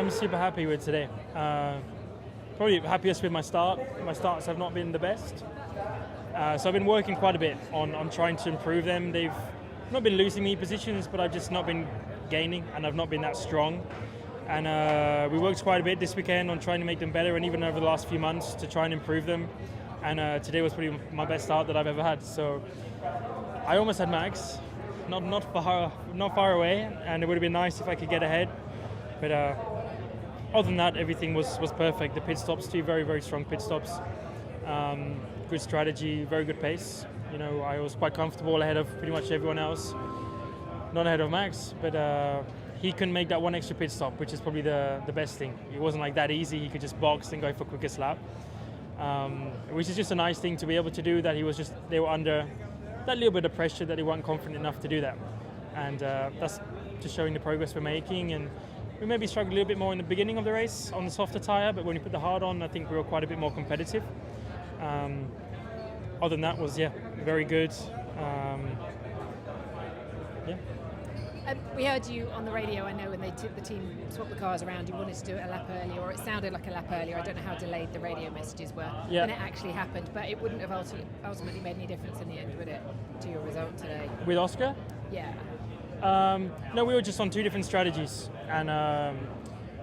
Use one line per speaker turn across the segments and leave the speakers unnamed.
I'm super happy with today. Probably happiest with my start. My starts have not been the best. So I've been working quite a bit on trying to improve them. They've not been losing me positions, but I've just not been gaining, and I've not been that strong. And we worked quite a bit this weekend on trying to make them better, and even over the last few months to try and improve them. And today was probably my best start that I've ever had. So I almost had Max, not far away, and it would have been nice if I could get ahead. But other than that, everything was perfect. The pit stops, 2 very, very strong pit stops. Good strategy, very good pace. You know, I was quite comfortable ahead of pretty much everyone else. Not ahead of Max, but he couldn't make that one extra pit stop, which is probably the best thing. It wasn't like that easy. He could just box and go for quickest lap, which is just a nice thing to be able to do. That they were under that little bit of pressure, that they weren't confident enough to do that, and that's just showing the progress we're making. And we maybe struggled a little bit more in the beginning of the race on the softer tyre, but when you put the hard on, I think we were quite a bit more competitive. Other than that was, very good.
We heard you on the radio, I know, when the team swapped the cars around, you wanted to do it a lap earlier, or it sounded like a lap earlier. I don't know how delayed the radio messages were when it actually happened, but it wouldn't have ultimately made any difference in the end, would it, to your result today?
With Oscar?
Yeah.
No, we were just on 2 different strategies, and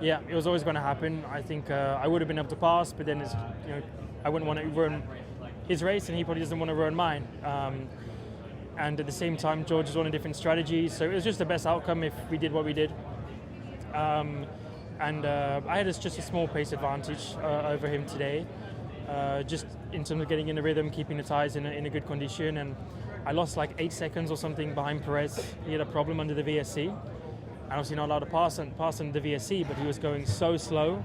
it was always going to happen. I think I would have been able to pass, but then I wouldn't want to ruin his race, and he probably doesn't want to ruin mine. And at the same time, George was on a different strategy, so it was just the best outcome if we did what we did. I had just a small pace advantage over him today, just in terms of getting in the rhythm, keeping the tyres in a good condition, and I lost like 8 seconds or something behind Perez. He had a problem under the VSC. And obviously not allowed to pass under the VSC, but he was going so slow,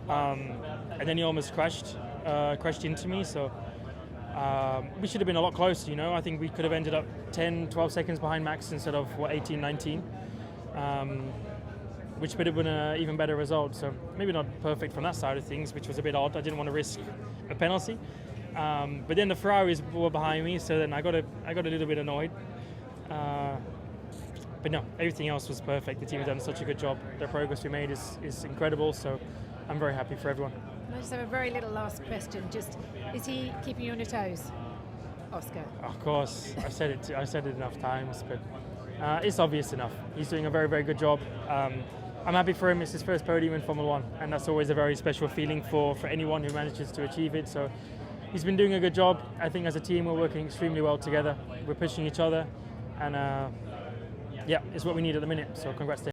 and then he almost crashed into me. So. We should have been a lot closer, I think we could have ended up 10, 12 seconds behind Max instead of 18, 19, which would have been an even better result. So maybe not perfect from that side of things, which was a bit odd. I didn't want to risk a penalty. But then the Ferraris were behind me, so then I got a little bit annoyed. But no, everything else was perfect. The team has done such a good job. The progress we made is incredible, so I'm very happy for everyone.
I just have a very little last question. Just, is he keeping you on your toes, Oscar?
Of course, I've said it enough times, but it's obvious enough. He's doing a very, very good job. I'm happy for him. It's his first podium in Formula 1, and that's always a very special feeling for anyone who manages to achieve it. So he's been doing a good job. I think as a team, we're working extremely well together. We're pushing each other, and it's what we need at the minute. So congrats to him.